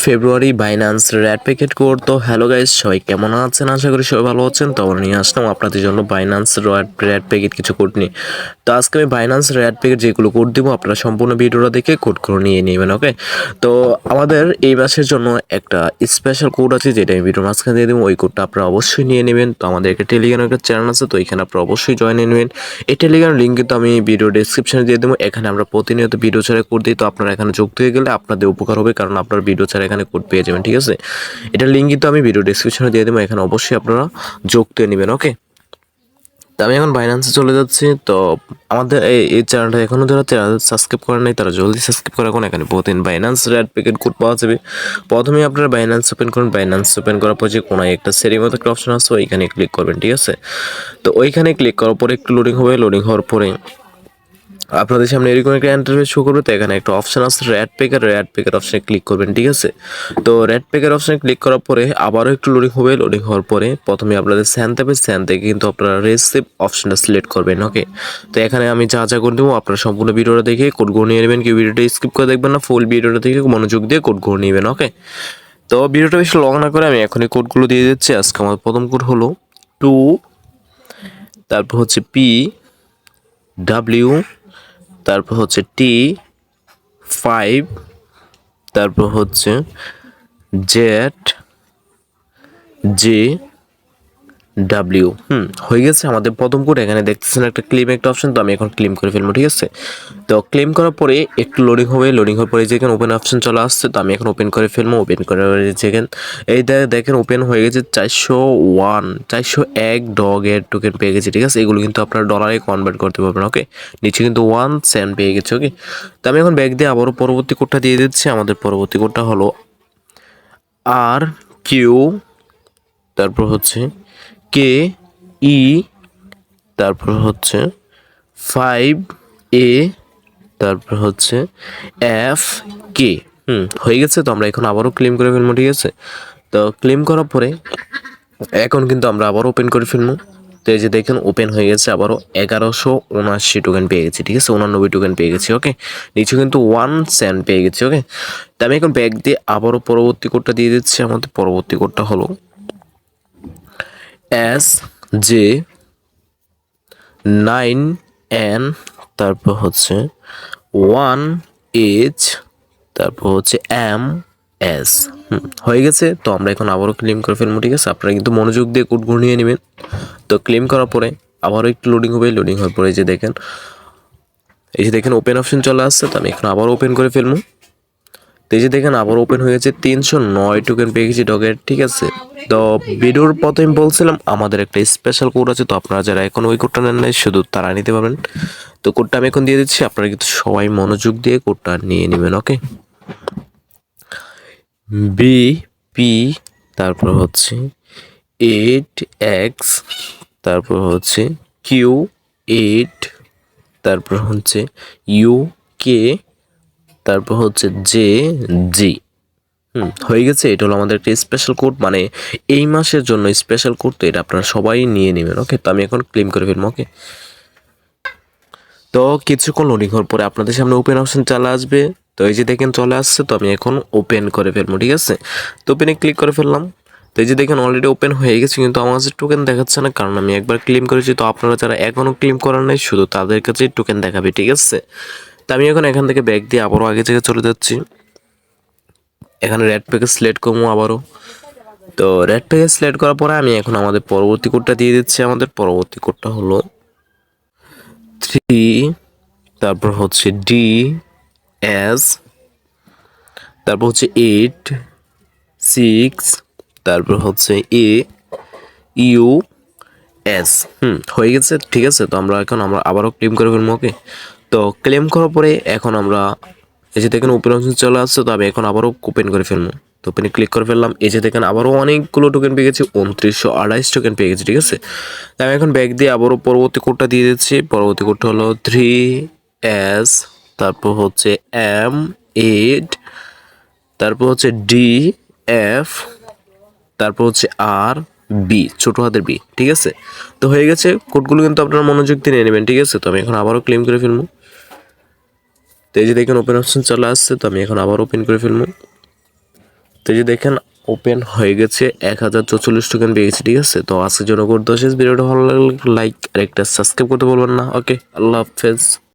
ফেব্রুয়ারি Binance red packet code. তো hello guys, সবাই কেমন আছেন? আশা করি সবাই ভালো আছেন। তো আমরা নিয়ে আসলাম আপনাদের জন্য বাইন্যান্স রেড প্যাকেট কিছু কোড নিয়ে। তো আজকে আমি বাইন্যান্স রেড প্যাকেট যেগুলো কোড দিব আপনারা সম্পূর্ণ ভিডিওটা দেখে কোডগুলো নিয়ে নেবেন। ওকে, তো আমাদের এই মাসের জন্য একটা স্পেশাল কোড আছে যেটা আমি ভিডিওর মাঝখানে দিয়ে দেবো। ওই কোডটা আপনারা অবশ্যই নিয়ে নেবেন। তো আমাদের একটা টেলিগ্রাম একটা চ্যানেল আছে, তো এখানে আপনারা অবশ্যই জয়েন নেবেন। এই টেলিগ্রাম লিঙ্ক কিন্তু আমি ভিডিও ডেসক্রিপশনে দিয়ে দেবো। এখানে আমরা প্রতিনিয়ত ভিডিও ছাড়া কোড দিই, তো আপনারা এখানে যুক্ত হয়ে গেলে আপনাদের উপকার হবে, কারণ আপনার ভিডিও ছাড়া এখানে কোড পেয়ে যাবেন। ঠিক আছে, এটার লিঙ্ক কিন্তু আমি ভিডিও ডেসক্রিপশনে দিয়ে দেবো, এখানে অবশ্যই আপনারা যুক্ত হয়ে নেবেন। ওকে, তো আমি এখন বাইন্যান্সে চলে যাচ্ছি। তো আমাদের এই চ্যানেলটা এখনও যারা চ্যানেল সাবস্ক্রাইব করেন নাই তারা জলদি সাবস্ক্রাইব করে রাখুন। এখানে প্রতিদিন বাইন্যান্স রেড প্যাকেট কোড পাওয়া যাবে। প্রথমে আপনারা বাইন্যান্স ওপেন করুন। বাইন্যান্স ওপেন করার পর যে কোনো একটা সেটিং মতো একটা অপশন আছে, ওইখানে ক্লিক করবেন। ঠিক আছে, তো ওইখানে ক্লিক করার পরে একটু লোডিং হবে। লোডিং হওয়ার পরে আপনাদের সামনে এরকম একটা ইন্টারফেস শো করবে। তো এখানে একটা অপশন আছে রেড প্যাকেট অপশনে ক্লিক করবেন। ঠিক আছে, তো রেড প্যাকেট অপশনে ক্লিক করার পরে আবারও একটু লোডিং হবে। লোডিং হওয়ার পরে প্রথমে আপনাদের স্যান থেকে কিন্তু আপনারা রিসিভ অপশনটা সিলেক্ট করবেন। ওকে, তো এখানে আমি যা যা করে দেবো আপনারা সম্পূর্ণ ভিডিওটা দেখে কোডগুলো নিয়ে নেবেন। কেউ ভিডিওটা স্কিপ করে দেখবেন না, ফুল ভিডিওটা দেখে মনোযোগ দিয়ে কোডগুলো নেবেন। ওকে, তো ভিডিওটা বেশি লং না করে আমি এখনই কোডগুলো দিয়ে দিচ্ছি। আজকে আমার প্রথম কোড হলো 2, তারপর হচ্ছে PW, তারপর হচ্ছে T5, তারপর হচ্ছে ZJ হয়ে গেছে আমাদের প্রথম কোড। এখানে দেখতেছেন একটা ক্লেম একটা অপশন, তো আমি এখন ক্লেম করে ফেলবো। ঠিক আছে, তো ক্লেম করার পরে একটু লোডিং হবে। লোডিং হওয়ার পরে যেখানে ওপেন অপশন চলে আসছে, তো আমি এখন ওপেন করে ফেলবো। ওপেন করে যেখানে এই দেখেন ওপেন হয়ে গেছে 401 ডগের টোকেন পেয়ে গেছে। ঠিক আছে, এগুলো কিন্তু আপনারা ডলারে কনভার্ট করতে পারবেন। ওকে, নিচে কিন্তু 1 সেন্ট পেয়ে গেছে। ওকে, তো আমি এখন ব্যাক দিয়ে আবারও পরবর্তী কোডটা দিয়ে দিচ্ছি। আমাদের পরবর্তী কোডটা হলো RQ, তারপর হচ্ছে KE, তারপর হচ্ছে 5A, তারপর হচ্ছে FK। হয়ে গেছে। তো আমরা এখন আবারও ক্লেম করে ফেলবো। ঠিক আছে, তো ক্লেম করার পরে এখন কিন্তু আমরা আবার ওপেন করে ফেলবো। তো এই যে দেখেন ওপেন হয়ে গেছে, আবারও 1179 টোকেন পেয়ে গেছি। ঠিক আছে, 89 টোকেন পেয়ে গেছি। ওকে, নিচে কিন্তু 1 সেন্ট পেয়ে গেছি। ওকে, তো আমি এখন ব্যাক দিয়ে আবারও পরবর্তী কোডটা দিয়ে দিচ্ছি। আমাদের পরবর্তী কোডটা হলো SJ9N, তারপর হচ্ছে 1H, তারপর হচ্ছে MS। হয়ে গেছে। তো আমরা এখন আবারও ক্লেম করে ফেলবো। ঠিক আছে, আপনারা কিন্তু মনোযোগ দিয়ে কোডগুলো নিয়ে নেবেন। তো ক্লেম করার পরে আবারও একটু লোডিং হবে। লোডিং হওয়ার পরে এই যে দেখেন ওপেন অপশন চলে আসছে। তো আমি এখন আবার ওপেন করে ফেলবো। তো এই যে দেখেন আবার ওপেন হয়ে গেছে, 309 টোকেন পেয়ে গেছি ডগের। ঠিক আছে, তো ভিডিওর প্রথমে বলছিলাম আমাদের একটা স্পেশাল কোড আছে, তো আপনারা যারা এখন ওই কোডটা নেন নাই শুধু তারা নিতে পারবেন। তো কোডটা আমি এখন দিয়ে দিচ্ছি, আপনারা কিন্তু সবাই মনোযোগ দিয়ে কোডটা নিয়ে নেবেন। ওকে, BP, তারপর হচ্ছে 8X, তারপর হচ্ছে Q8, তারপর হচ্ছে UK, তারপর হচ্ছে JG। হয়ে গেছে। এটা হলো আমাদের একটা স্পেশাল কোড, মানে এই মাসের জন্য স্পেশাল কোড। তো এটা আপনারা সবাই নিয়ে নেবেন। ওকে, তো আমি এখন ক্লেম করে ফেলবো। ওকে, তো কিছুক্ষণ লোডিং হওয়ার পরে আপনাদের সামনে ওপেন অপশন চলে আসবে। তো এই যে দেখেন চলে আসছে। তো আমি এখন ওপেন করে ফেলবো। ঠিক আছে, তো ওপেনে ক্লিক করে ফেললাম। তো এই যে দেখেন অলরেডি ওপেন হয়ে গেছে, কিন্তু আমার কাছে টোকেন দেখাচ্ছে না, কারণ আমি একবার ক্লেম করেছি। তো আপনারা যারা এখনও ক্লেম করার নাই শুধু তাদের কাছে টোকেন দেখাবে। ঠিক আছে, তো আমি এখন এখান থেকে ব্যাক দিয়ে আবারও আগে থেকে চলে যাচ্ছি। এখানে রেড প্যাকেজ সিলেক্ট করবো আবারও। তো রেড প্যাকেজ সিলেক্ট করার পরে আমি এখন আমাদের পরবর্তী কোডটা দিয়ে দিচ্ছি। আমাদের পরবর্তী কোডটা হলো 3, তারপর হচ্ছে DS, তারপর হচ্ছে 8, 6, তারপর হচ্ছে AUS। হয়ে গেছে। ঠিক আছে, তো আমরা আবারও ক্লেম করে ফেলবো। ওকে, তো ক্লেম করার পরে এখন আমরা এই যে দেখেন ওপেন অপশন চলে আসছে। তো আমি এখন আবারও ওপেন করে ফেলবো। তো ওপেনে ক্লিক করে ফেললাম। এই যে দেখেন আবারও অনেকগুলো টোকেন পেয়ে গেছি, 2928 টোকেন পেয়ে গেছি। ঠিক আছে, তাই আমি এখন ব্যাক দিয়ে আবারও পরবর্তী কোডটা দিয়ে দিচ্ছি। পরবর্তী কোডটা হলো 3S, তারপর হচ্ছে M8, তারপর হচ্ছে DF, তারপর হচ্ছে RB, ছোট হাতের B। ঠিক আছে, তো হয়ে গেছে। কোডগুলো কিন্তু আপনারা মনোযোগ দিয়ে নিয়ে নেবেন। ঠিক আছে, তো আমি এখন আবারও ক্লেম করে ফেলবো। তো এই যে দেখেন ওপেন অপশন চলে আসছে। তো আমি এখন আবার ওপেন করে ফেলবো। তো এই যে দেখেন ওপেন হয়ে গেছে, 1044 টোকেন পেয়ে গেছি। ঠিক আছে, তো আজকের জন্য করতে শেষ। ভিডিওটা ভালো লাগলে লাইক আর একটা সাবস্ক্রাইব করতে বলবেন না। ওকে, আল্লাহ হাফেজ।